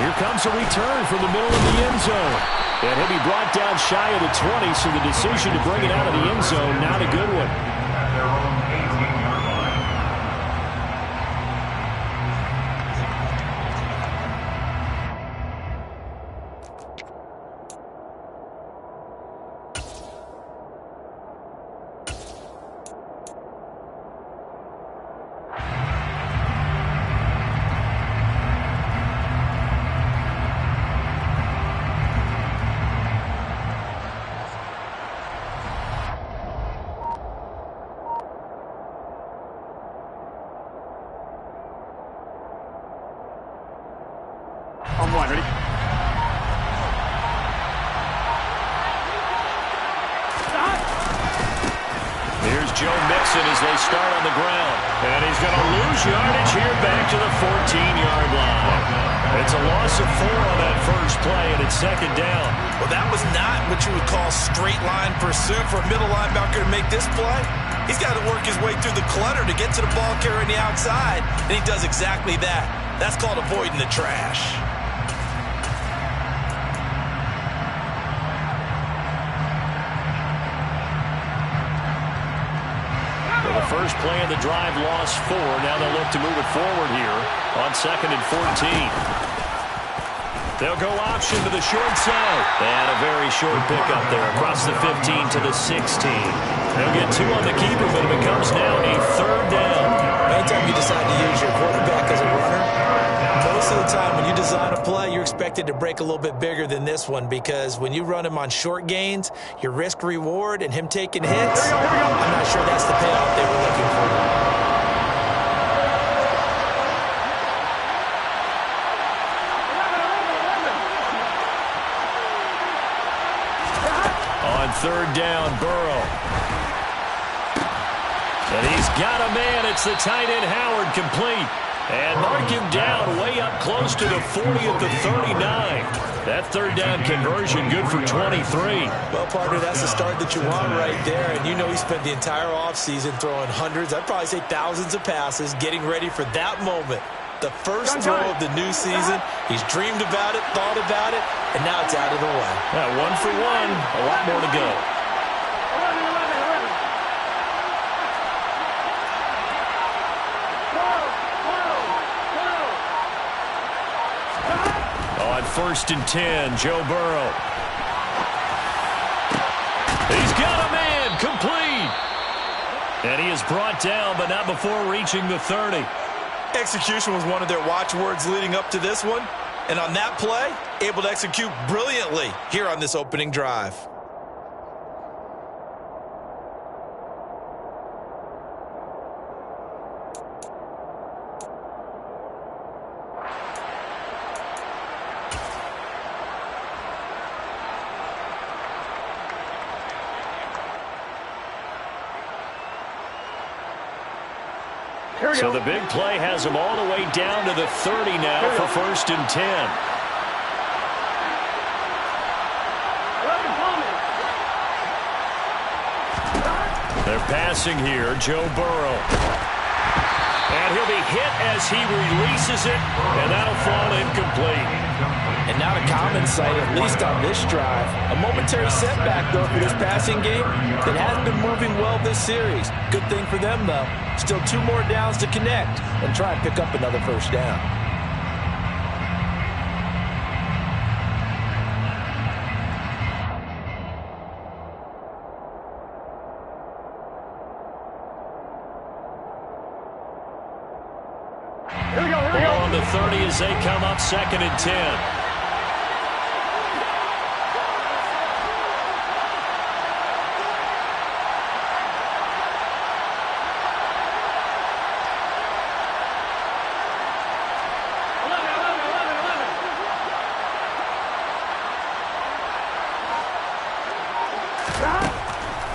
Here comes a return from the middle of the end zone. And he'll be brought down shy of the 20, so the decision to bring it out of the end zone, not a good one. Ready? Here's Joe Mixon as they start on the ground. And he's going to lose yardage here back to the 14-yard line. It's a loss of 4 on that first play, and it's second down. Well, that was not what you would call straight line pursuit for a middle linebacker to make this play. He's got to work his way through the clutter to get to the ball carrier on the outside, and he does exactly that. That's called avoiding the trash. First play of the drive, lost 4. Now they'll look to move it forward here on 2nd and 14. They'll go option to the short side. And a very short pickup there across the 15 to the 16. They'll get 2 on the keeper, but it becomes now a 3rd down. Anytime you decide to use your quarterback as a runner, most of the time when you design a play, you're expected to break a little bit bigger than this one, because when you run him on short gains, your risk-reward and him taking hits, I'm not sure that's the payoff they were looking for. On 3rd down, Burrow. And he's got a man. It's the tight end, Howard, complete. And mark him down way up close to the 40 at the 39. That 3rd down conversion good for 23. Well, partner, that's the start that you want right there. And you know he spent the entire offseason throwing hundreds, I'd probably say thousands of passes, getting ready for that moment. The first throw of the new season. He's dreamed about it, thought about it, and now it's out of the way. Yeah, 1 for 1, a lot more to go. On 1st and 10, Joe Burrow. He's got a man, complete. And he is brought down, but not before reaching the 30. Execution was one of their watchwords leading up to this one. And on that play, able to execute brilliantly here on this opening drive. So the big play has him all the way down to the 30 now for 1st and 10. They're passing here, Joe Burrow. And he'll be hit as he releases it, and that'll fall incomplete. And not a common sight, at least on this drive. A momentary setback, though, for this passing game that has been moving well this series. Good thing for them, though. Still 2 more downs to connect and try and pick up another 1st down. Ball on the 30 as they come up 2nd and 10.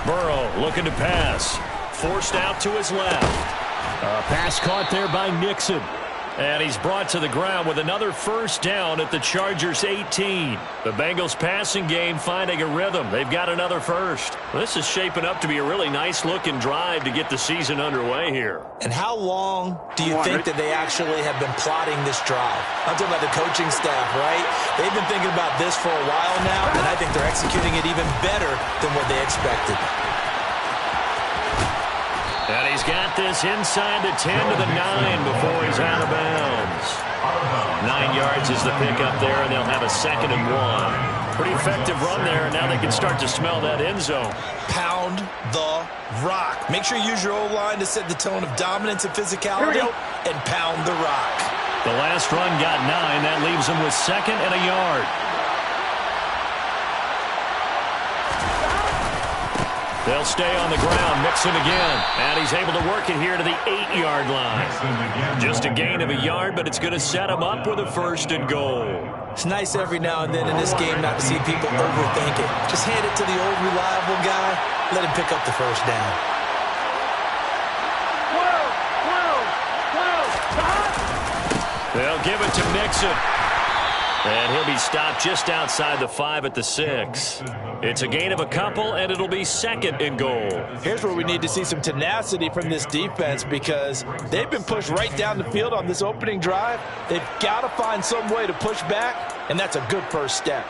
Burrow looking to pass. Forced out to his left. Pass caught there by Nixon. And he's brought to the ground with another first down at the Chargers' 18. The Bengals passing game finding a rhythm. They've got another first. This is shaping up to be a really nice-looking drive to get the season underway here. And how long do you think that they actually have been plotting this drive? I'm talking about the coaching staff, right? They've been thinking about this for a while now, and I think they're executing it even better than what they expected. And he's got this inside the 10 to the 9 before he's out of bounds. 9 yards is the pickup there, and they'll have a 2nd and 1. Pretty effective run there, and now they can start to smell that end zone. Pound the rock. Make sure you use your O-line to set the tone of dominance and physicality, and pound the rock. The last run got 9. That leaves them with 2nd and a yard. They'll stay on the ground. Mixon again. And he's able to work it here to the 8-yard line. Just a gain of a yard, but it's going to set him up with a 1st and goal. It's nice every now and then in this game not to see people overthink it. Just hand it to the old reliable guy. Let him pick up the first down. They'll give it to Mixon. And he'll be stopped just outside the 5 at the 6. It's a gain of a couple, and it'll be 2nd and goal. Here's where we need to see some tenacity from this defense because they've been pushed right down the field on this opening drive. They've got to find some way to push back, and that's a good first step.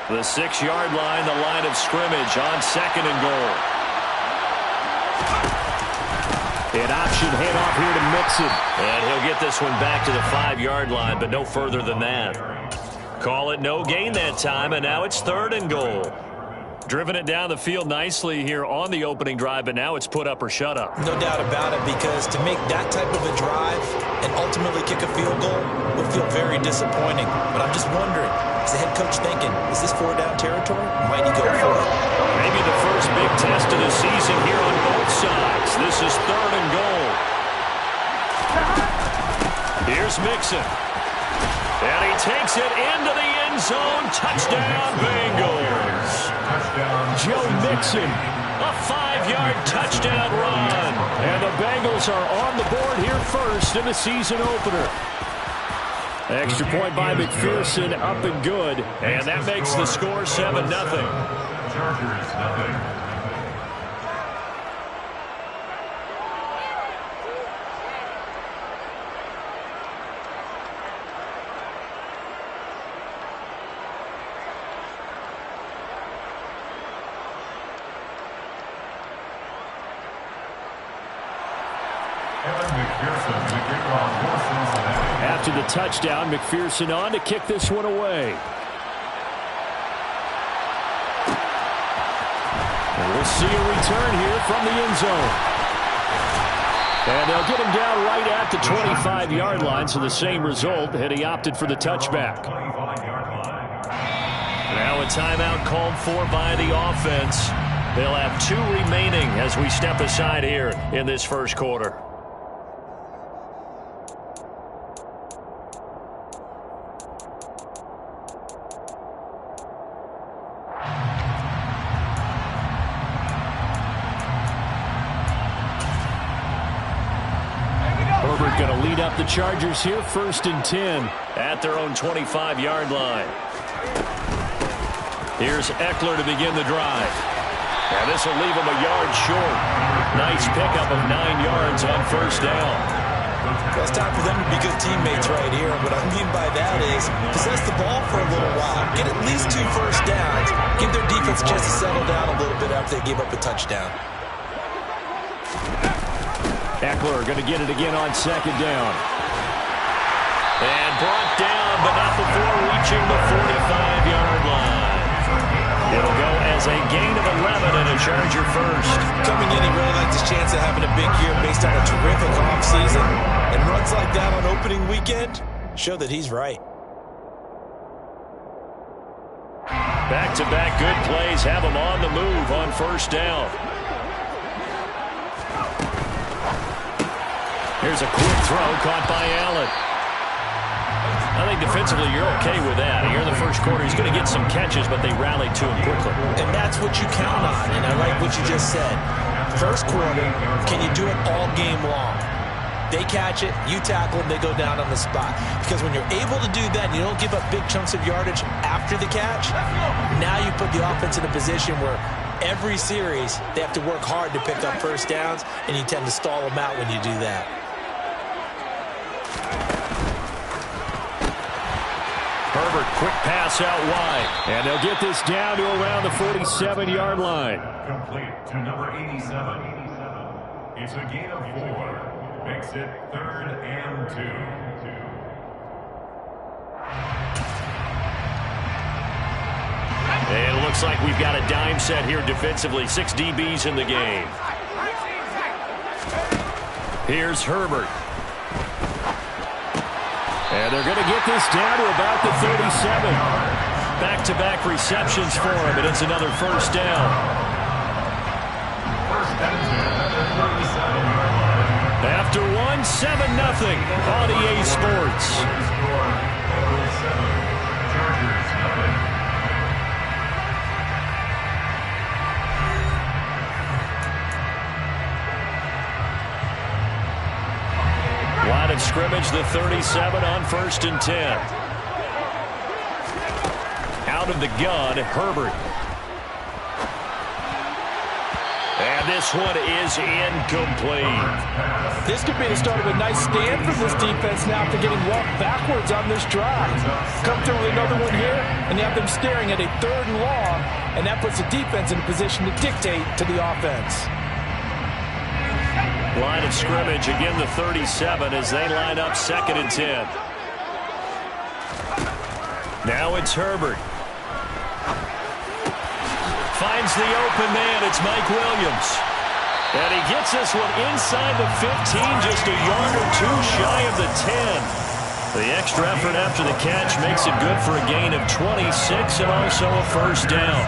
The 6-yard line, the line of scrimmage on 2nd and goal. An option handoff here to Mixon. And he'll get this one back to the 5-yard line, but no further than that. Call it no gain that time, and now it's 3rd and goal. Driven it down the field nicely here on the opening drive, but now it's put up or shut up. No doubt about it, because to make that type of a drive and ultimately kick a field goal would feel very disappointing. But I'm just wondering, is the head coach thinking, is this 4-down territory? Might he go for it? Maybe the first big test of the season here on both sides. This is 3rd and goal. Here's Mixon. And he takes it into the end zone. Touchdown, Bengals. Joe Mixon, a 5-yard touchdown run. And the Bengals are on the board here first in the season opener. Extra point by McPherson, up and good. And that makes the score 7-0. Chargers, nothing. After the touchdown, McPherson on to kick this one away. And we'll see a return here from the end zone. And they'll get him down right at the 25-yard line, so the same result, and he opted for the touchback. Now a timeout called for by the offense. They'll have 2 remaining as we step aside here in this first quarter. Going to lead up the Chargers here, 1st and 10 at their own 25-yard line. Here's Eckler to begin the drive. And this will leave him a yard short. Nice pickup of 9 yards on 1st down. Well, it's time for them to be good teammates right here. What I mean by that is possess the ball for a little while. Get at least 2 first downs. Give their defense a chance to settle down a little bit after they give up a touchdown. Eckler going to get it again on 2nd down. And brought down, but not before reaching the 45-yard line. It'll go as a gain of 11 and a Charger first. Coming in, he really likes his chance of having a big year based on a terrific offseason. And runs like that on opening weekend show that he's right. Back-to-back good plays have him on the move on 1st down. Here's a quick throw caught by Allen. Now think defensively you're okay with that. Here in the first quarter, he's going to get some catches, but they rallied to him quickly. And that's what you count on, and I like what you just said. First quarter, can you do it all game long? They catch it, you tackle them, they go down on the spot. Because when you're able to do that and you don't give up big chunks of yardage after the catch, now you put the offense in a position where every series they have to work hard to pick up first downs, and you tend to stall them out when you do that. Herbert, quick pass out wide. And they'll get this down to around the 47-yard line. Complete to number 87. It's a gain of 4. Makes it 3rd and 2. And it looks like we've got a dime set here defensively. 6 DBs in the game. Here's Herbert. And they're going to get this down to about the 37. Back-to-back receptions for him, and it's another first down. After 1, 7-0 on EA Sports. Line of scrimmage, the 37 on 1st and 10. Out of the gun, Herbert. And this one is incomplete. This could be the start of a nice stand for this defense now after getting walked backwards on this drive. Come through with another one here, and you have them staring at a 3rd and long, and that puts the defense in a position to dictate to the offense. Line of scrimmage, again the 37 as they line up 2nd and 10. Now it's Herbert. Finds the open man. It's Mike Williams. And he gets this one inside the 15, just a yard or 2 shy of the 10. The extra effort after the catch makes it good for a gain of 26 and also a first down.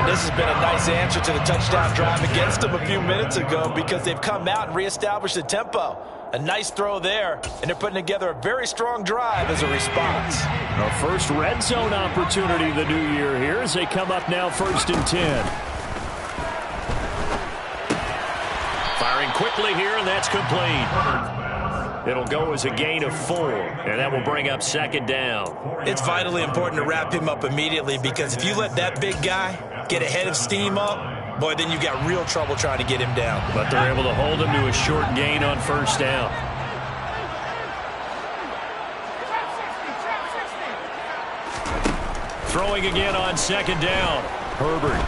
This has been a nice answer to the touchdown drive against them a few minutes ago because they've come out and reestablished the tempo. A nice throw there, and they're putting together a very strong drive as a response. Our first red zone opportunity of the new year here as they come up now 1st and 10. Firing quickly here, and that's complete. It'll go as a gain of 4, and that will bring up 2nd down. It's vitally important to wrap him up immediately because if you let that big guy get ahead of steam up, boy, then you've got real trouble trying to get him down. But they're able to hold him to a short gain on 1st down. Throwing again on 2nd down. Herbert.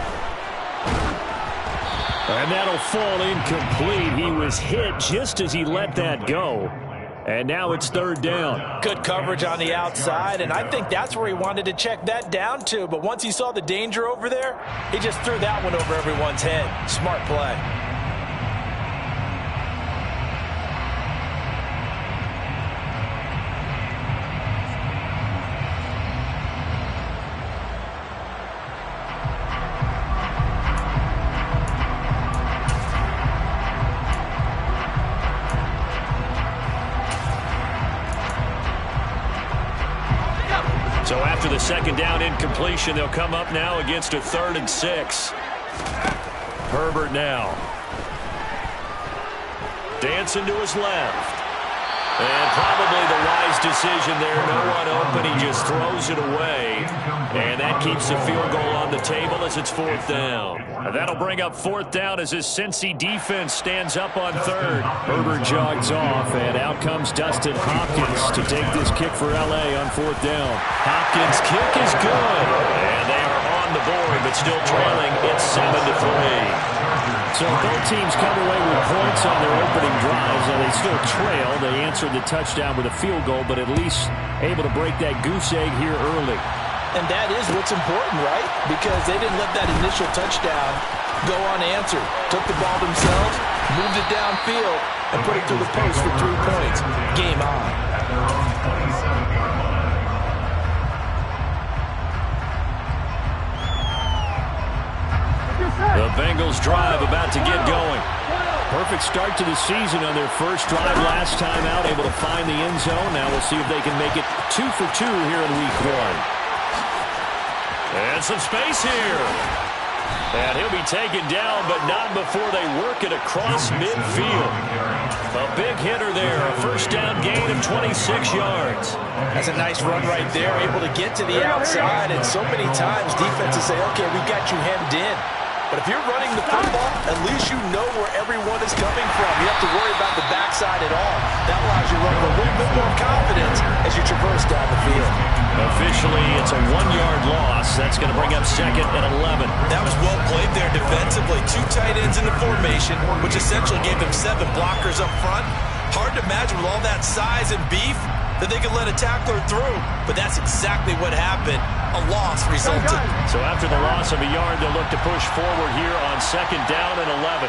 And that'll fall incomplete. He was hit just as he let that go. And now it's 3rd down. Good coverage on the outside, and I think that's where he wanted to check that down to. But once he saw the danger over there, he just threw that one over everyone's head. Smart play. So after the 2nd down incompletion, they'll come up now against a 3rd and 6. Herbert now. Dancing to his left. And probably the wise decision there. No one open. He just throws it away. And that keeps the field goal on the table as it's 4th down. And that'll bring up 4th down as his Cincy defense stands up on 3rd. Herbert jogs off, and out comes Dustin Hopkins to take this kick for L.A. on 4th down. Hopkins' kick is good. And they are on the board, but still trailing. It's 7-3. So both teams come away with points on their opening drives, and they still trail. They answered the touchdown with a field goal, but at least able to break that goose egg here early. And that is what's important, right? Because they didn't let that initial touchdown go unanswered. Took the ball themselves, moved it downfield, and put it through the post for 3 points. Game on. The Bengals drive about to get going. Perfect start to the season on their first drive last time out, able to find the end zone. Now we'll see if they can make it 2 for 2 here in week 1. And some space here. And he'll be taken down, but not before they work it across midfield. A big hitter there, a first down gain of 26 yards. That's a nice run right there, able to get to the outside, and so many times defenses say, okay, we got you hemmed in. But if you're running the football, at least you know where everyone is coming from. You have to worry about the backside at all. That allows you to run with a little bit more confidence as you traverse down the field. Officially, it's a 1-yard loss. That's going to bring up 2nd and 11. That was well played there defensively. 2 tight ends in the formation, which essentially gave them 7 blockers up front. Hard to imagine with all that size and beef that they could let a tackler through, but that's exactly what happened. A loss resulted. So after the loss of a yard, they'll look to push forward here on 2nd down and 11.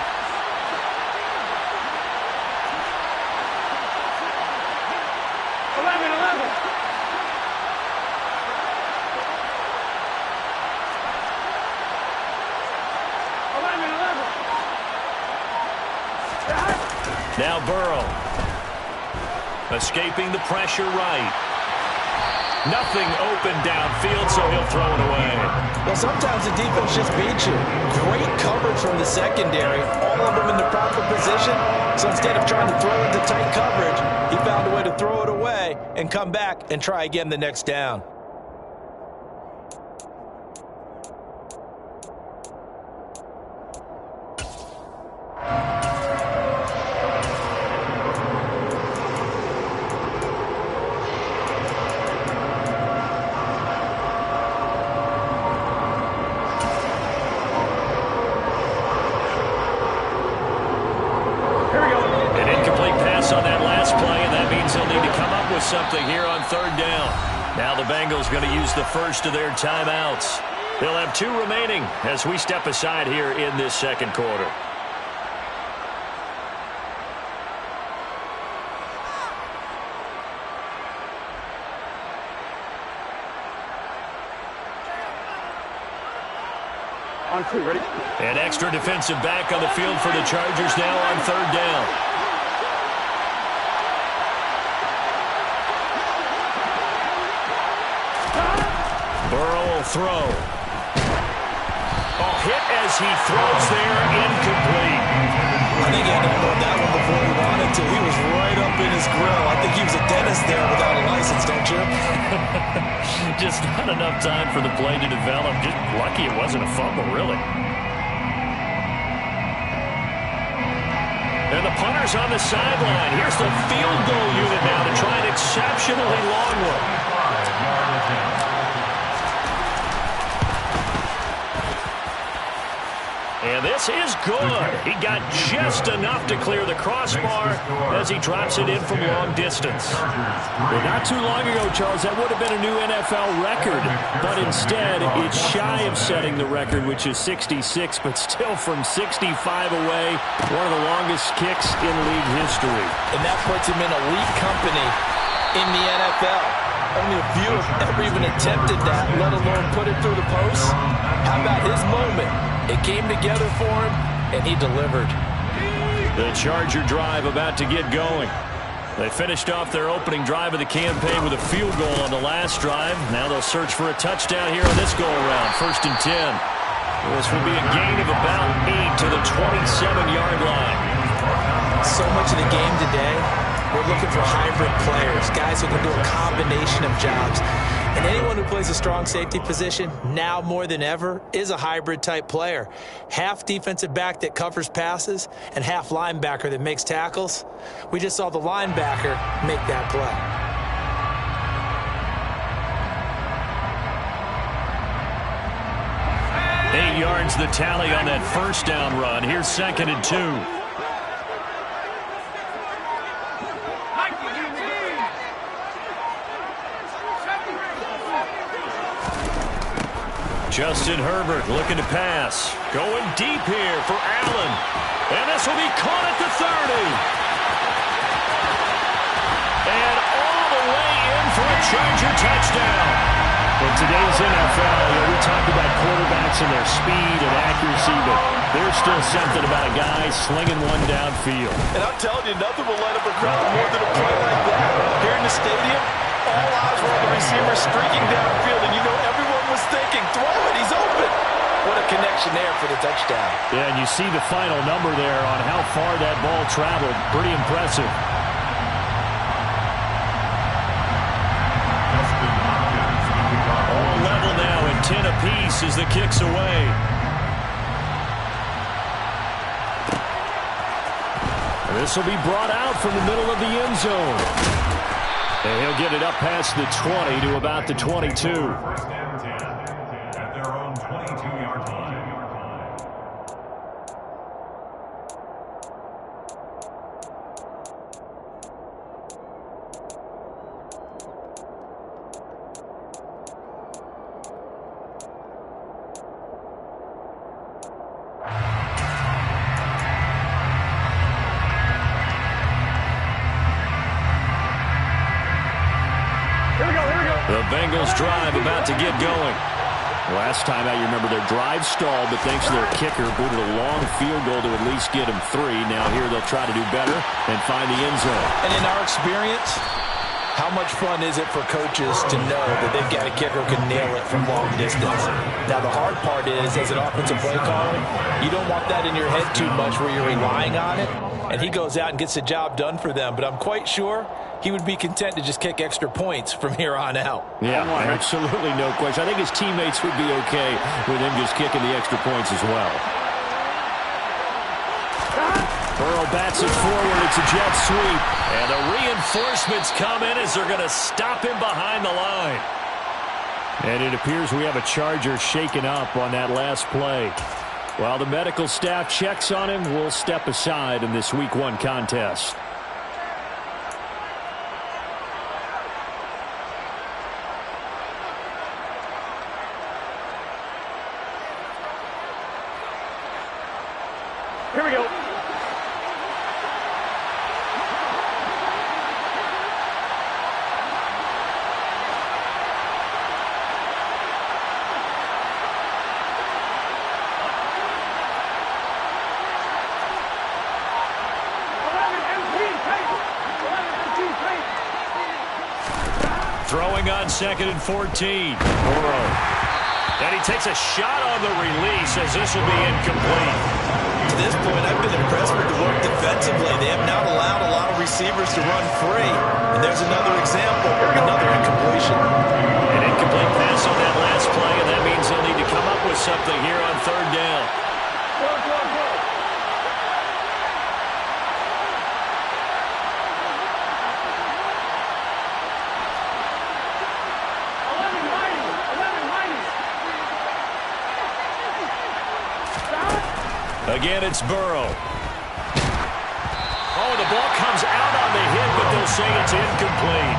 Now Burrow. Escaping the pressure right. Nothing open downfield, so he'll throw it away. Well, sometimes the defense just beats you. Great coverage from the secondary. All of them in the proper position. So instead of trying to throw into tight coverage, he found a way to throw it away and come back and try again the next down. On that last play, and that means they'll need to come up with something here on 3rd down. Now the Bengals going to use the first of their timeouts. They'll have 2 remaining as we step aside here in this 2nd quarter. On 2, ready? An extra defensive back on the field for the Chargers now on 3rd down. Burrow will throw. Oh, hit as he throws there, incomplete. I think he had to unload that one before he wanted to. He was right up in his grill. I think he was a dentist there without a license, don't you? Just not enough time for the play to develop. Just lucky it wasn't a fumble, really. And the punter's on the sideline. Here's the field goal unit now to try an exceptionally long one. And this is good. He got just enough to clear the crossbar as he drops it in from long distance. Well, not too long ago, Charles, that would have been a new NFL record. But instead, it's shy of setting the record, which is 66, but still from 65 away, one of the longest kicks in league history. And that puts him in elite company in the NFL. Only a few have ever even attempted that, let alone put it through the post. How about his moment? It came together for him, and he delivered. The Charger drive about to get going. They finished off their opening drive of the campaign with a field goal on the last drive. Now they'll search for a touchdown here on this go-around, 1st and 10. This will be a gain of about 8 to the 27-yard line. So much of the game today, we're looking for hybrid players, guys who can do a combination of jobs. And anyone who plays a strong safety position, now more than ever, is a hybrid-type player. Half defensive back that covers passes and half linebacker that makes tackles. We just saw the linebacker make that play. Eight yards the tally on that first down run. Here's 2nd and 2. Justin Herbert looking to pass. Going deep here for Allen. And this will be caught at the 30. And all the way in for a Charger touchdown. In today's NFL, we talked about quarterbacks and their speed and accuracy, but there's still something about a guy slinging one downfield. And I'm telling you, nothing will light up a crowd more than a play like that. Here in the stadium, all eyes were on the receiver streaking downfield, and you know everyone was thinking, throw it, he's open. What a connection there for the touchdown. Yeah, and you see the final number there on how far that ball traveled. Pretty impressive. All level now at 10 apiece as the kick's away. This will be brought out from the middle of the end zone. And he'll get it up past the 20 to about the 22. First and 10 at their own 22-yard line. The Bengals drive about to get going. Last time out, you remember their drive stalled, but thanks to their kicker, booted a long field goal to at least get them 3. Now here they'll try to do better and find the end zone. And in our experience, how much fun is it for coaches to know that they've got a kicker who can nail it from long distance? Now, the hard part is, as an offensive play caller, you don't want that in your head too much where you're relying on it. And he goes out and gets the job done for them. But I'm quite sure he would be content to just kick extra points from here on out. Yeah, absolutely no question. I think his teammates would be okay with him just kicking the extra points as well. Burrow bats it forward. It's a jet sweep. And the reinforcements come in as they're going to stop him behind the line. And it appears we have a Charger shaken up on that last play. While the medical staff checks on him, we'll step aside in this Week 1 contest. Here we go. Throwing on 2nd and 14. Burrow. And he takes a shot on the release as this will be incomplete. To this point, I've been impressed with the work defensively. They have not allowed a lot of receivers to run free. And there's another example, another incompletion. An incomplete pass on that last play, and that means they'll need to come up with something here on 3rd down. Again, it's Burrow. Oh, the ball comes out on the hit, but they'll say it's incomplete.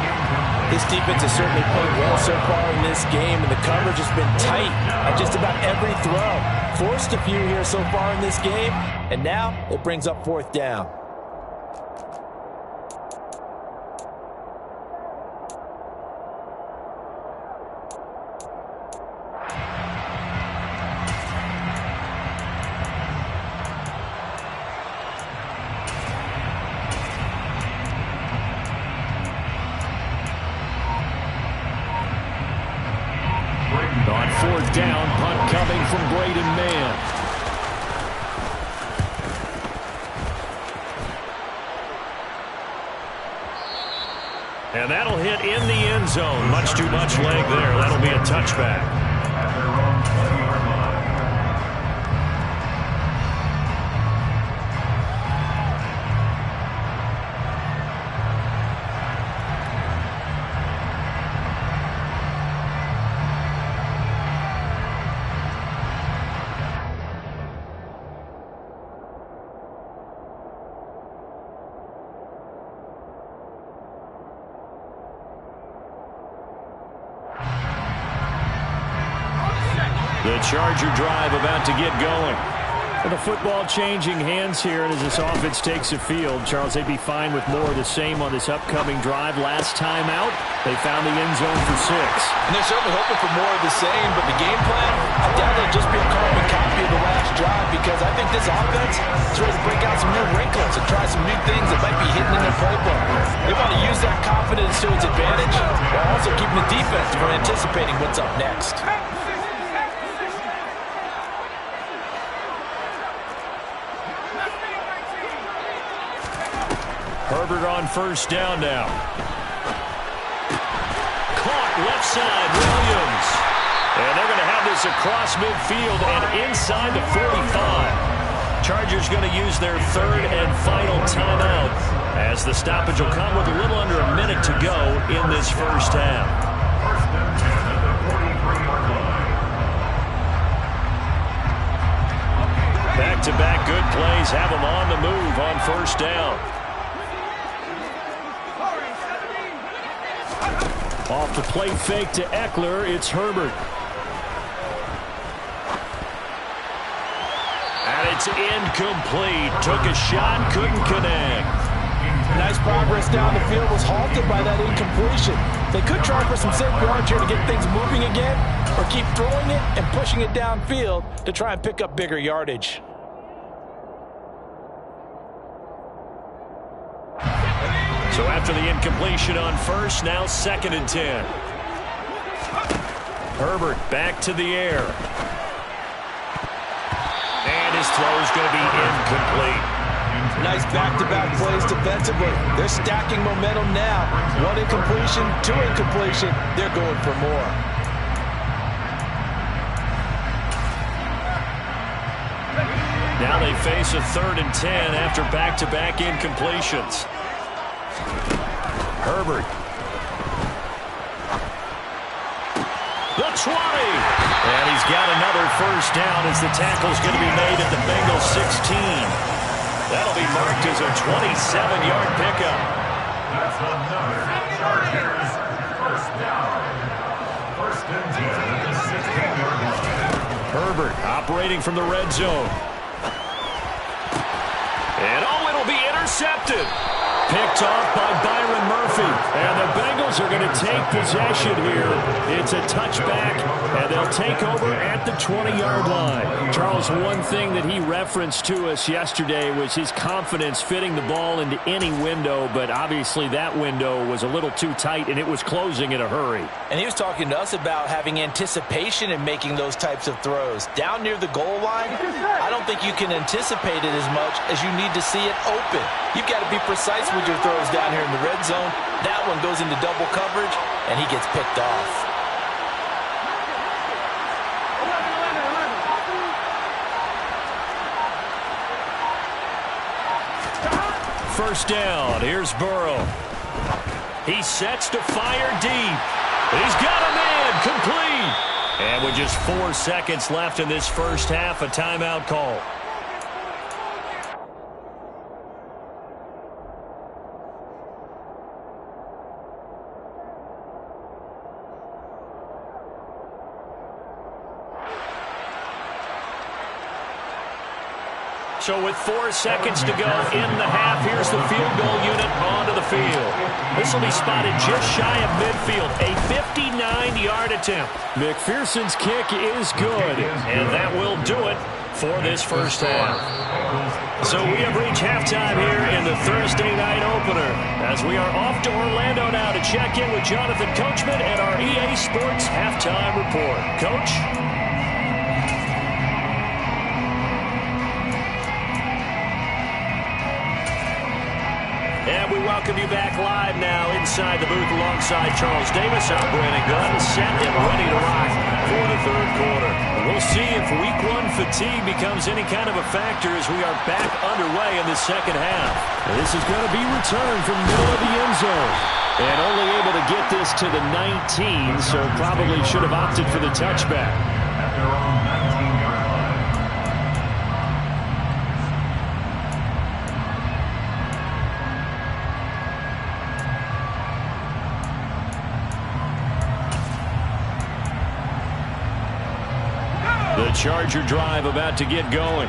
This defense has certainly played well so far in this game, and the coverage has been tight at just about every throw. Forced a few here so far in this game, and now it brings up 4th down. On 4th down, punt coming from Braden Mann. And that'll hit in the end zone. Much too much leg there. That'll be a touchback. At their own 20-yard line. The Charger drive about to get going. With the football changing hands here, and as this offense takes the field, Charles, they'd be fine with more of the same on this upcoming drive. Last time out, they found the end zone for 6. And they're certainly hoping for more of the same, but the game plan, I doubt it'll just be a carbon copy of the last drive, because I think this offense is ready to break out some new wrinkles and try some new things that might be hidden in their playbook. They want to use that confidence to its advantage while also keeping the defense from anticipating what's up next. Herbert on first down now. Caught left side, Williams. And they're going to have this across midfield and inside the 45. Chargers going to use their third and final timeout as the stoppage will come with a little under a minute to go in this first half. First and 10 at the 43-yard line. Back-to-back good plays have them on the move on first down. Off the play fake to Eckler, it's Herbert. And it's incomplete. Took a shot, couldn't connect. Nice progress down the field, was halted by that incompletion. They could try for some safe yards here to get things moving again, or keep throwing it and pushing it downfield to try and pick up bigger yardage. So after the incompletion on first, now 2nd and 10. Herbert back to the air. And his throw is going to be incomplete. Nice back-to-back plays defensively. They're stacking momentum now. 1 incompletion, 2 incompletion. They're going for more. Now they face a 3rd and 10 after back-to-back incompletions. Herbert. The 20. And he's got another first down as the tackle's going to be made at the Bengals 16. That'll be marked as a 27-yard pickup. That's another Chargers first down. First and 10 at the 16-yard line. Herbert operating from the red zone. And it'll be intercepted. Picked off by Byron Murphy. And the Bengals are going to take possession here. It's a touchback, and they'll take over at the 20-yard line. Charles, one thing that he referenced to us yesterday was his confidence fitting the ball into any window, but obviously that window was a little too tight, and it was closing in a hurry. And he was talking to us about having anticipation in making those types of throws. Down near the goal line, I don't think you can anticipate it as much as you need to see it open. You've got to be precise with your throws down here in the red zone. That one goes into double coverage, and he gets picked off. First down. Here's Burrow. He sets to fire deep. He's got a man. Complete. And with just 4 seconds left in this first half, a timeout call. So with 4 seconds to go in the half, here's the field goal unit onto the field. This will be spotted just shy of midfield, a 59-yard attempt. McPherson's kick is good. And that will do it for this first half. So we have reached halftime here in the Thursday night opener, as we are off to Orlando now to check in with Jonathan Coachman and our EA Sports halftime report. Coach? And we welcome you back live now inside the booth alongside Charles Davis. I'm Brandon Gunn, set and ready to rock for the third quarter. We'll see if week 1 fatigue becomes any kind of a factor as we are back underway in the second half. This is going to be returned from the middle of the end zone. And only able to get this to the 19, so probably should have opted for the touchback. At their own 19-yard line. The Charger drive about to get going.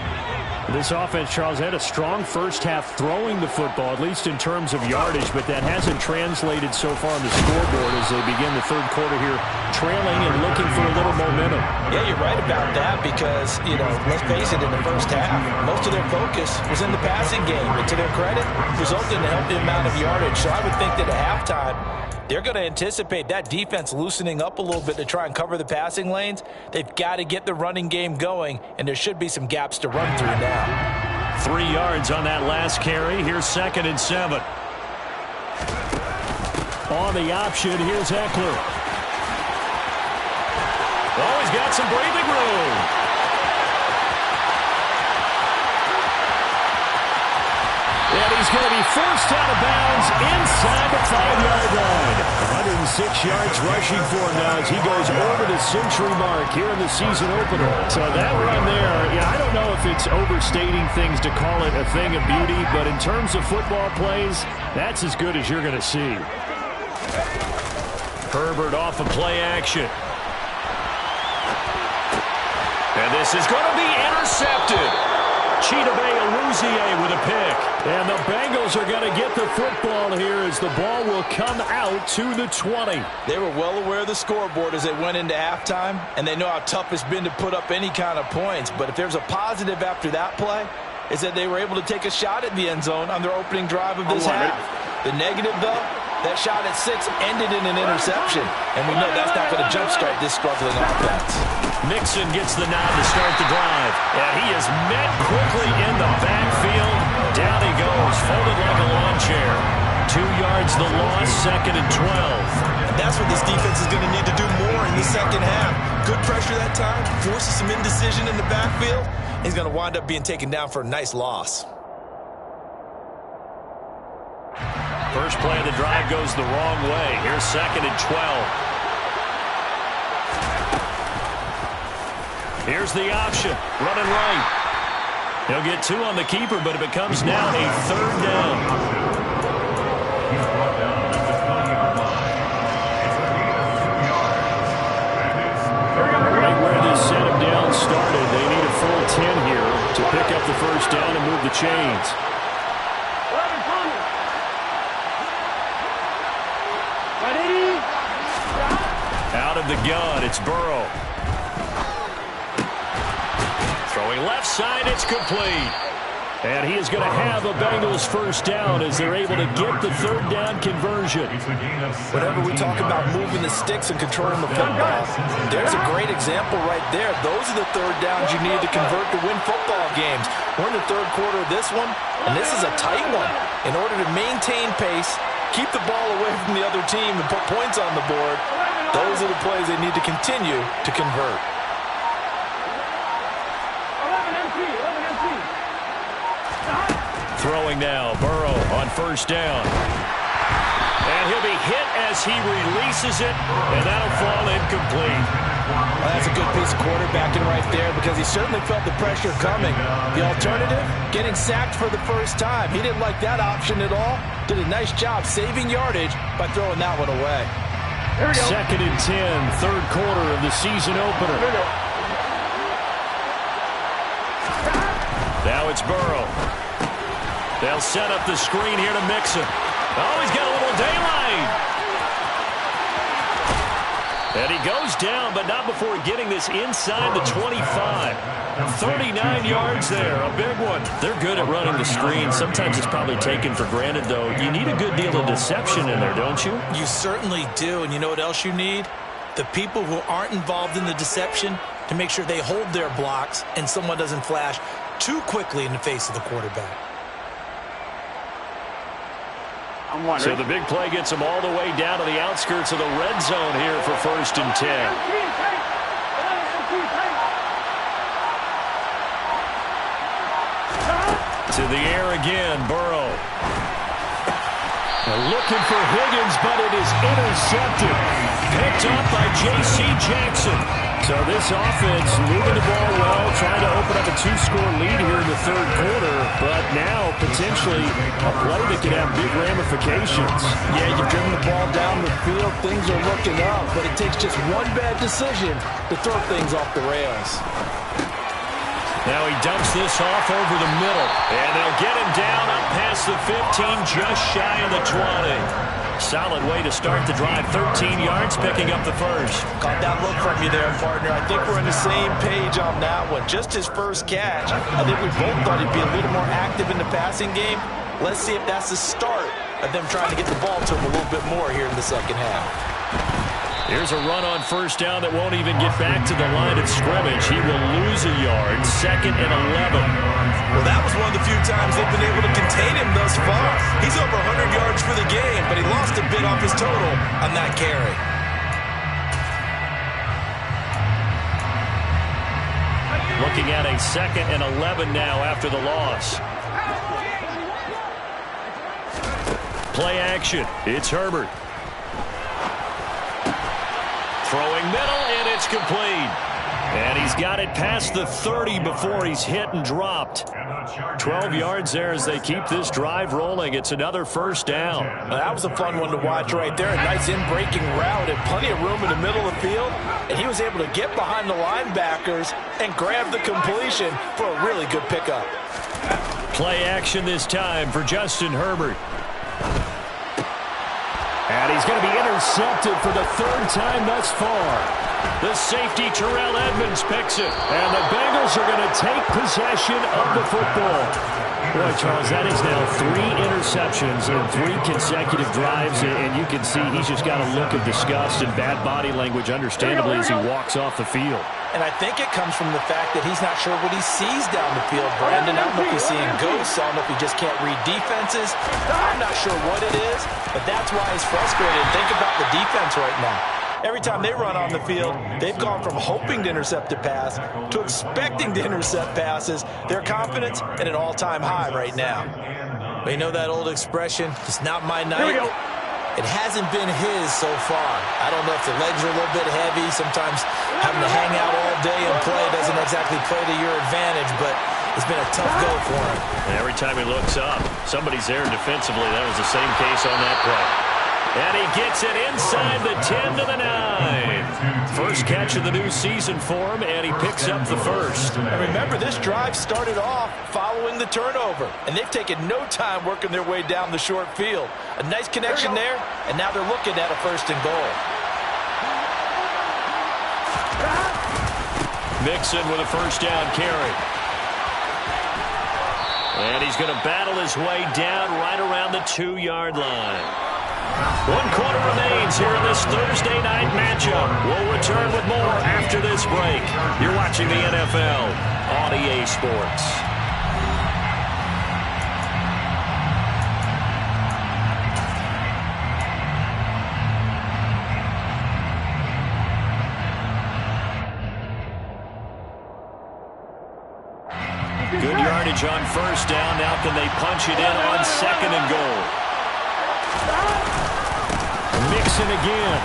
This offense, Charles, had a strong first half throwing the football, at least in terms of yardage, but that hasn't translated so far on the scoreboard as they begin the third quarter here, trailing and looking for a little momentum. Yeah, you're right about that because, let's face it, in the first half, most of their focus was in the passing game. And to their credit, resulted in a healthy amount of yardage. So I would think that at halftime, they're going to anticipate that defense loosening up a little bit to try and cover the passing lanes. They've got to get the running game going, and there should be some gaps to run through now. 3 yards on that last carry. Here's 2nd and 7. On the option, here's Eckler. Oh, he's got some breathing room. And he's going to be forced out of bounds inside the 5-yard line. 106 yards rushing for him now as he goes over the century mark here in the season opener. So that run there, I don't know if it's overstating things to call it a thing of beauty, but in terms of football plays, that's as good as you're going to see. Herbert off of play action. And this is going to be intercepted. Chidobe Awuzie with a pick. And the Bengals are going to get the football here as the ball will come out to the 20. They were well aware of the scoreboard as they went into halftime, and they know how tough it's been to put up any kind of points. But if there's a positive after that play, is that they were able to take a shot at the end zone on their opening drive of this half. The negative, though, that shot at 6 ended in an interception. And we know that's not going to jumpstart this struggling offense. Mixon gets the nod to start the drive. And he is met quickly in the backfield. Down he goes, folded like a lawn chair. 2 yards the loss, 2nd and 12. And that's what this defense is going to need to do more in the second half. Good pressure that time, forces some indecision in the backfield. He's going to wind up being taken down for a nice loss. First play of the drive goes the wrong way. Here's 2nd and 12. Here's the option, running right. He'll get 2 on the keeper, but it becomes now a 3rd down. Right where this set him down started, they need a full 10 here to pick up the first down and move the chains. Out of the gun, it's Burrow. Throwing left side, it's complete. And he is going to have a Bengals first down as they're able to get the 3rd down conversion. Whenever we talk about moving the sticks and controlling the football, there's a great example right there. Those are the 3rd downs you need to convert to win football games. We're in the 3rd quarter of this one, and this is a tight one. In order to maintain pace, keep the ball away from the other team, and put points on the board, those are the plays they need to continue to convert. Throwing now, Burrow on first down. And he'll be hit as he releases it, and that'll fall incomplete. Well, that's a good piece of quarterbacking right there because he certainly felt the pressure coming. The alternative, getting sacked for the first time. He didn't like that option at all. Did a nice job saving yardage by throwing that one away. 2nd and 10, 3rd quarter of the season opener. Now it's Burrow. They'll set up the screen here to Mixon. Oh, he's got a little daylight. And he goes down, but not before getting this inside the 25. 39 yards there, a big one. They're good at running the screen. Sometimes it's probably taken for granted, though. You need a good deal of deception in there, don't you? You certainly do, and you know what else you need? The people who aren't involved in the deception to make sure they hold their blocks and someone doesn't flash too quickly in the face of the quarterback. So the big play gets them all the way down to the outskirts of the red zone here for 1st and 10. To the air again, Burrow. Looking for Higgins, but it is intercepted. Picked up by J.C. Jackson. So this offense moving the ball well, trying to open up a 2-score lead here in the 3rd quarter, but now potentially a play that could have big ramifications. Yeah, you've driven the ball down the field, things are looking up, but it takes just one bad decision to throw things off the rails. Now he dumps this off over the middle. And they'll get him down up past the 15, just shy of the 20. Solid way to start the drive. 13 yards, picking up the first. Caught that look from you there, partner. I think we're on the same page on that one. Just his first catch. I think we both thought he'd be a little more active in the passing game. Let's see if that's the start of them trying to get the ball to him a little bit more here in the second half. Here's a run on first down that won't even get back to the line of scrimmage. He will lose a yard. 2nd and 11. Well, that was one of the few times they've been able to contain him thus far. He's over 100 yards for the game, but he lost a bit off his total on that carry. Looking at a 2nd and 11 now after the loss. Play action. It's Herbert. Throwing middle, and it's complete. And he's got it past the 30 before he's hit and dropped. 12 yards there as they keep this drive rolling. It's another first down. That was a fun one to watch right there. A nice in-breaking route and plenty of room in the middle of the field. And he was able to get behind the linebackers and grab the completion for a really good pickup. Play action this time for Justin Herbert. And he's going to be intercepted for the 3rd time thus far. The safety, Terrell Edmonds, picks it. And the Bengals are going to take possession of the football. Boy, Charles, that is now 3 interceptions in 3 consecutive drives. And you can see he's just got a look of disgust and bad body language, understandably, as he walks off the field. And I think it comes from the fact that he's not sure what he sees down the field, Brandon. I don't know if he's seeing ghosts. I don't know if he just can't read defenses. I'm not sure what it is, but that's why he's frustrated. Think about the defense right now. Every time they run on the field, they've gone from hoping to intercept a pass to expecting to intercept passes. Their confidence at an all-time high right now. Well, you know that old expression, it's not my night. Here we go. It hasn't been his so far. I don't know if the legs are a little bit heavy. Sometimes having to hang out all day and play doesn't exactly play to your advantage, but it's been a tough go for him. And every time he looks up, somebody's there defensively. That was the same case on that play. And he gets it inside the 10 to the 9. First catch of the new season for him, and he picks up the first. And remember, this drive started off following the turnover, and they've taken no time working their way down the short field. A nice connection there, and now they're looking at a 1st and goal. Mixon with a first down carry. And he's going to battle his way down right around the 2-yard line. 1 quarter remains here in this Thursday night matchup. We'll return with more after this break. You're watching the NFL on EA Sports. Good yardage on first down. Now can they punch it in on 2nd and goal? Mixon again.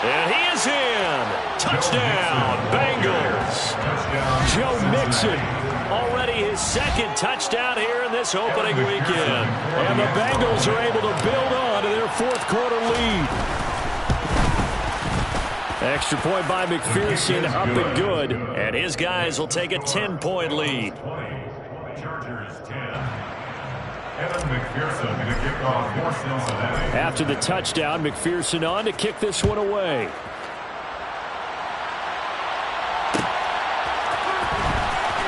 And he is in. Touchdown, Bengals. Joe Mixon, already his 2nd touchdown here in this opening weekend. And the Bengals are able to build on to their 4th quarter lead. Extra point by McPherson, up and good. And his guys will take a 10-point lead. After the touchdown, McPherson on to kick this one away.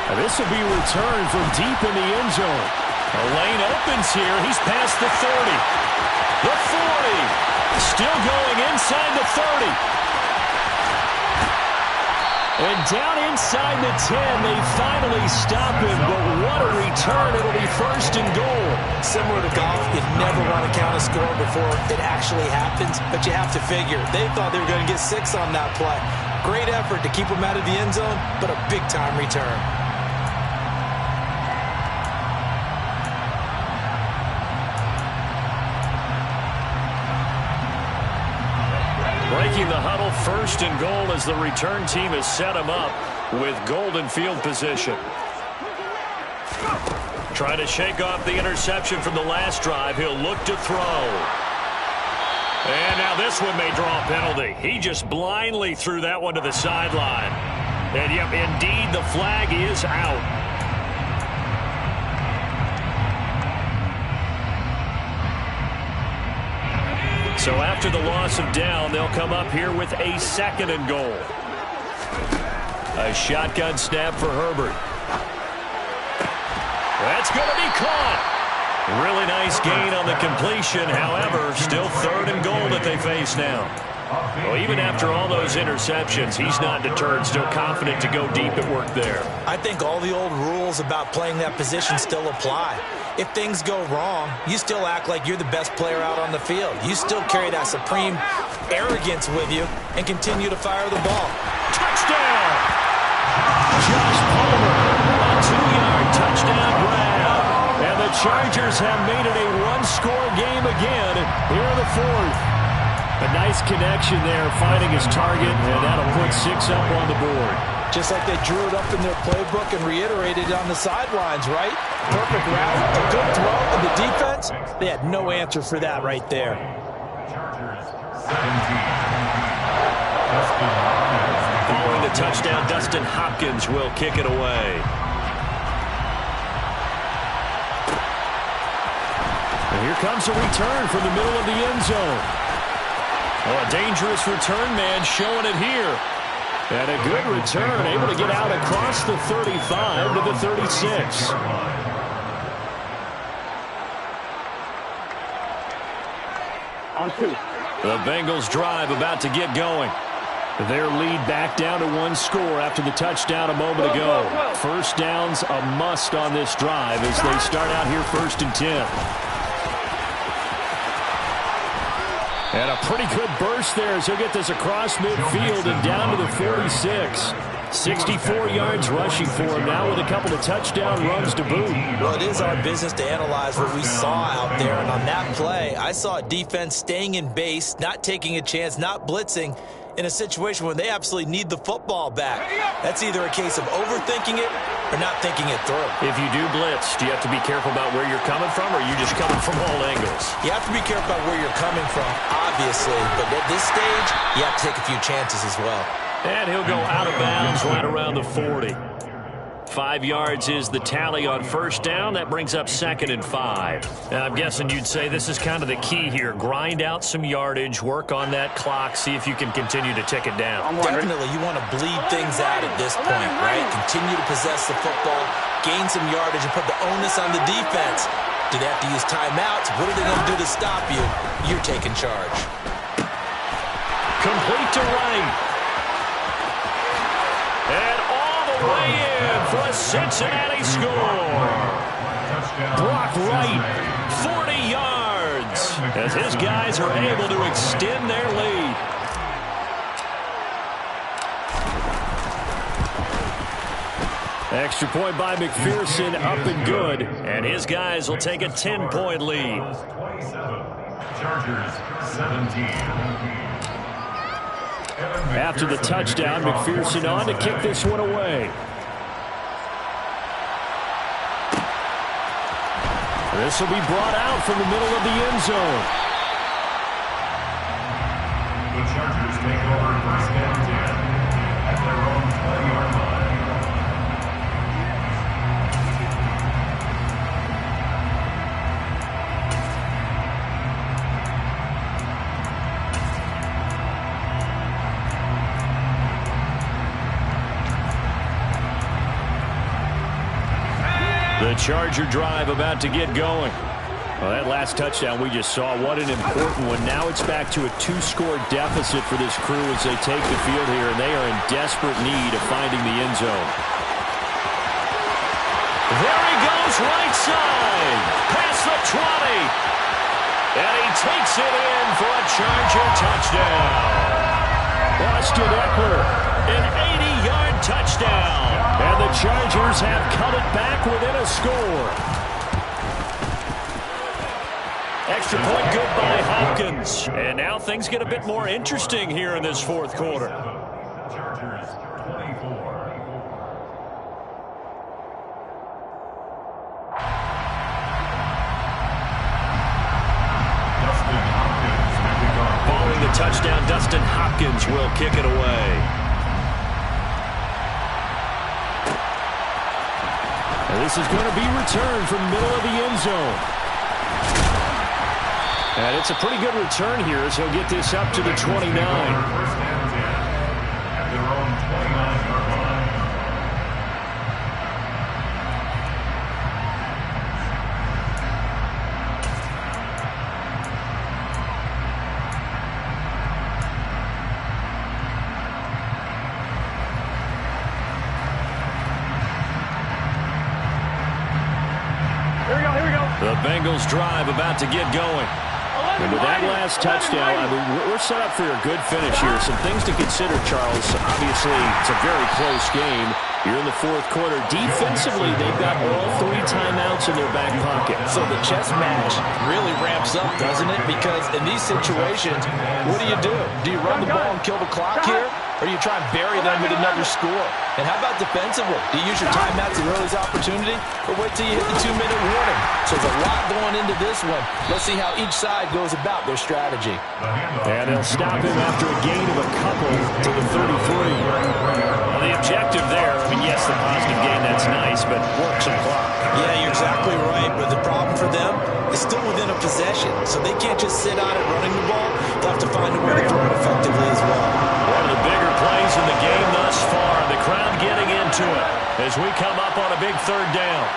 And this will be returned from deep in the end zone. A lane opens here. He's past the 30. The 40. Still going inside the 30. And down inside the 10, they finally stop him. But what a return. It'll be 1st and goal. Similar to golf, you never want to count a score before it actually happens. But you have to figure, they thought they were going to get 6 on that play. Great effort to keep them out of the end zone, but a big-time return. Breaking the huddle, 1st and goal as the return team has set him up with golden field position. Trying to shake off the interception from the last drive. He'll look to throw. And now this one may draw a penalty. He just blindly threw that one to the sideline. And, yep, indeed, the flag is out. So after the loss of down, they'll come up here with a 2nd and goal. A shotgun snap for Herbert. That's going to be caught. Really nice gain on the completion. However, still 3rd and goal that they face now. Well, even after all those interceptions, he's not deterred, still confident to go deep at work there. I think all the old rules about playing that position still apply. If things go wrong, you still act like you're the best player out on the field. You still carry that supreme arrogance with you and continue to fire the ball. Touchdown! Josh Palmer, a 2-yard touchdown grab. And the Chargers have made it a 1-score game again here in the 4th. A nice connection there, finding his target, and that'll put 6 up on the board. Just like they drew it up in their playbook and reiterated it on the sidelines, right? Perfect route, a good throw, and the defense, they had no answer for that right there. Chargers 17. Dustin Hopkins. Following the touchdown, Dustin Hopkins will kick it away. And here comes a return from the middle of the end zone. Well, a dangerous return man showing it here. And a good return, able to get out across the 35 to the 36. On 2. The Bengals drive about to get going. Their lead back down to 1 score after the touchdown a moment ago. First down's a must on this drive as they start out here 1st and 10. And a pretty good burst there as he'll get this across midfield and down to the 46. 64 yards rushing for him now with a couple of touchdown runs to boot. Well, it is our business to analyze what we saw out there. And on that play, I saw a defense staying in base, not taking a chance, not blitzing in a situation where they absolutely need the football back. That's either a case of overthinking it or not thinking it through. If you do blitz, do you have to be careful about where you're coming from, or are you just coming from all angles? You have to be careful about where you're coming from, obviously. But at this stage, you have to take a few chances as well. And he'll go out of bounds right around the 40. 5 yards is the tally on 1st down. That brings up 2nd and 5. And I'm guessing you'd say this is kind of the key here. Grind out some yardage, work on that clock, see if you can continue to tick it down. Definitely, you want to bleed things out at this point, right? Continue to possess the football, gain some yardage, and put the onus on the defense. Do they have to use timeouts? What are they going to do to stop you? You're taking charge. Complete to Wright. And all the way in for a Cincinnati score. Brock Wright, 40 yards, as his guys are able to extend their lead. Extra point by McPherson, up and good. And his guys will take a 10-point lead. 27. Chargers 17. After the touchdown, McPherson on to kick this one away. This will be brought out from the middle of the end zone. The Chargers take over 1st and 10 at their own 20-yard line. The Charger drive about to get going. Well, that last touchdown we just saw, what an important one. Now it's back to a 2-score deficit for this crew as they take the field here, and they are in desperate need of finding the end zone. There he goes, right side, past the 20. And he takes it in for a Charger touchdown. Austin Eckler, an 80-yard touchdown. And the Chargers have cut it back within a score. Extra point good by Hopkins. And now things get a bit more interesting here in this 4th quarter. Chargers 24. Dustin Hopkins with the guard. Following the touchdown, Dustin Hopkins will kick it away. This is going to be returned from the middle of the end zone. And it's a pretty good return here as he'll get this up to the 29. First and 10 at their own 29-yard line. Here we go. The Bengals drive about to get going. And with that last touchdown, I mean, we're set up for a good finish here. Some things to consider, Charles. Obviously, it's a very close game. You're in the fourth quarter. Defensively, they've got all 3 timeouts in their back pocket. So the chess match really ramps up, doesn't it? Because in these situations, what do? Do you run the ball and kill the clock here? Or do you try and bury them with another score? And how about defensively? Do you use your timeouts at early's opportunity? Or wait till you hit the 2-minute warning? So there's a lot going into this one. Let's see how each side goes about their strategy. And they'll stop him after a gain of a couple to the 33. Well, the objective there, I mean, yes, the positive gain, that's nice, but work some clock. Yeah, you're exactly right. But the problem for them is still within a possession. So they can't just sit on it running the ball. They'll have to find a way to throw it effectively as well. One of the bigger plays in the game thus far. The crowd getting into it as we come up on a big third down.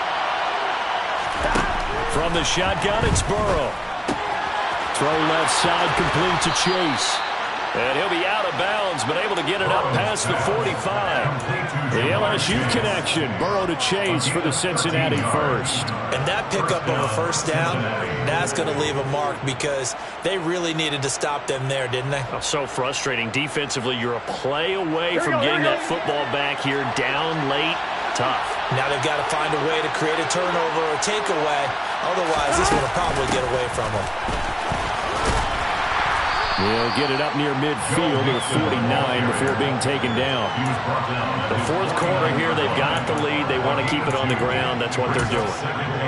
From the shotgun, it's Burrow. Throw left side, complete to Chase. And he'll be out of bounds, but able to get it up past the 45. The LSU connection, Burrow to Chase for the Cincinnati first. And that pickup of a first down, that's going to leave a mark because they really needed to stop them there, didn't they? Oh, so frustrating. Defensively, you're a play away from getting that football back here. Down late, tough. Now they've got to find a way to create a turnover or a takeaway. Otherwise, this one will probably get away from them. He'll get it up near midfield to the 49 before being taken down. The fourth quarter here, they've got the lead. They want to keep it on the ground. That's what they're doing.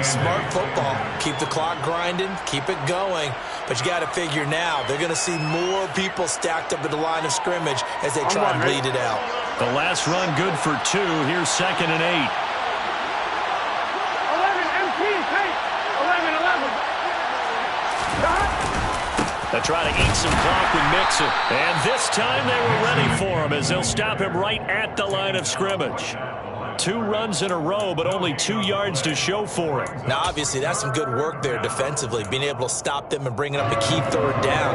Smart football. Keep the clock grinding. Keep it going. But you got to figure now, they're going to see more people stacked up at the line of scrimmage as they try to bleed it out. The last run good for 2. Here's 2nd and 8. 11. They try to eat some clock with Mixon. And this time they were ready for him as they'll stop him right at the line of scrimmage. 2 runs in a row, but only 2 yards to show for it. Now, obviously, that's some good work there defensively, being able to stop them and bringing up a key third down.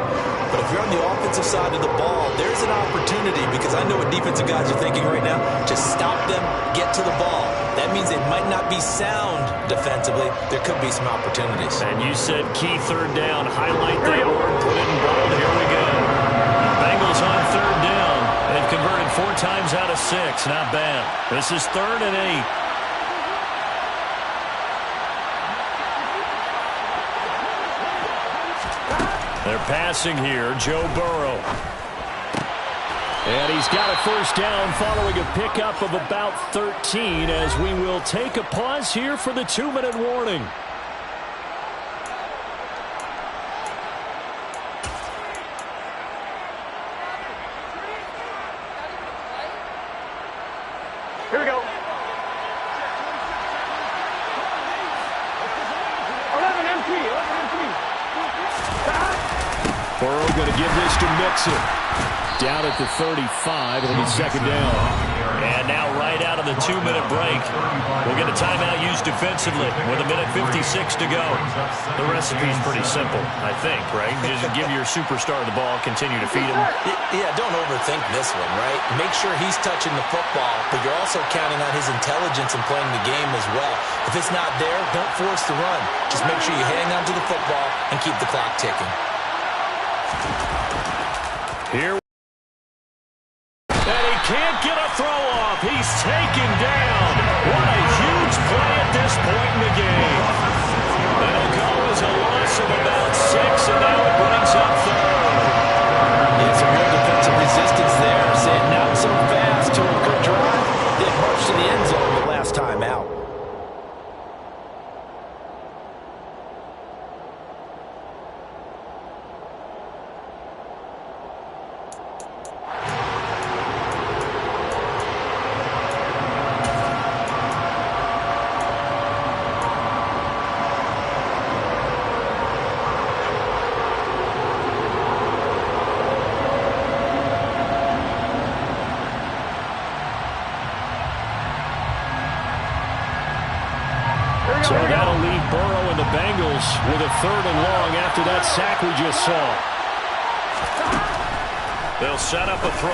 But if you're on the offensive side of the ball, there's an opportunity because I know what defensive guys are thinking right now. Just stop them, get to the ball. That means they might not be sound defensively. There could be some opportunities. And you said key third down. Highlight that word, put it in bold. Here we go. Bengals on third down. They've converted 4 times out of 6. Not bad. This is 3rd and 8. They're passing here. Joe Burrow. And he's got a first down following a pickup of about 13 as we will take a pause here for the 2-minute warning. Here we go. 11 MT. Burrow going to give this to Mixon. Down at the 35, it'll be 2nd down. And now right out of the 2-minute break, we'll get a timeout used defensively with 1:56 to go. The recipe's pretty simple, I think, right? Just give your superstar the ball, continue to feed him. Yeah, don't overthink this one, right? Make sure he's touching the football, but you're also counting on his intelligence in playing the game as well. If it's not there, don't force the run. Just make sure you hang on to the football and keep the clock ticking. Here. And he can't get a throw off. He's taken down. What a huge play at this point in the game. That'll go as a loss of about 6, and now it brings up 3rd. Yeah, some real defensive resistance there. Sitting out so fast to a good drive. They marched to the end zone the last time out. Bengals with a 3rd and long after that sack we just saw. They'll set up a throw.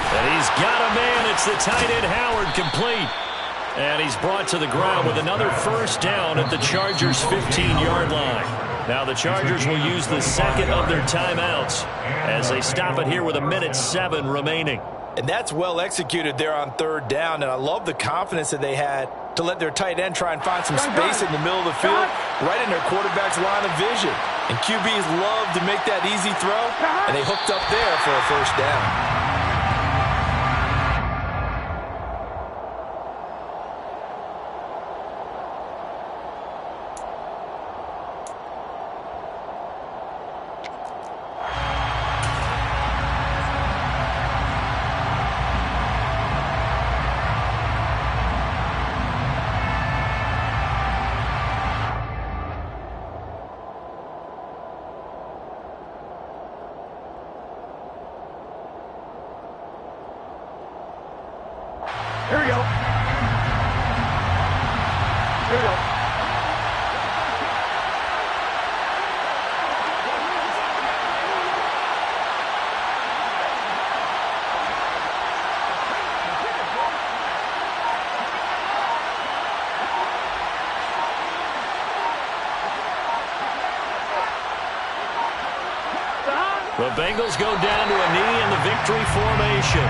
And he's got a man. It's the tight end Howard, complete. And he's brought to the ground with another first down at the Chargers' 15-yard line. Now the Chargers will use the second of their timeouts as they stop it here with 1:07 remaining. And that's well executed there on 3rd down. And I love the confidence that they had to let their tight end try and find some space in the middle of the field, right in their quarterback's line of vision. And QBs love to make that easy throw, and they hooked up there for a first down. Here we go. Here we go. The Bengals go down to a knee in the victory formation.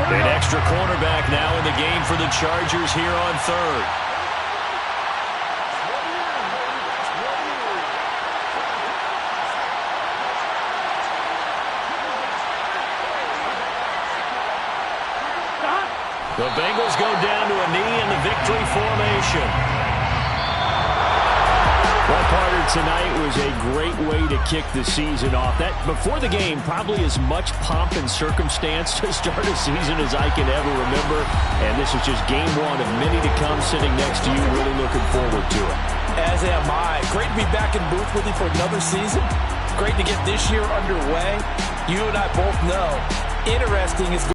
An extra cornerback now in the game for the Chargers here on 3rd. The Bengals go down to a knee in the victory formation. Well, Carter, tonight was a great way to kick the season off. That before the game, probably as much pomp and circumstance to start a season as I can ever remember. And this is just game 1 of many to come. Sitting next to you, really looking forward to it. As am I. Great to be back in booth with you for another season. Great to get this year underway. You and I both know, interesting is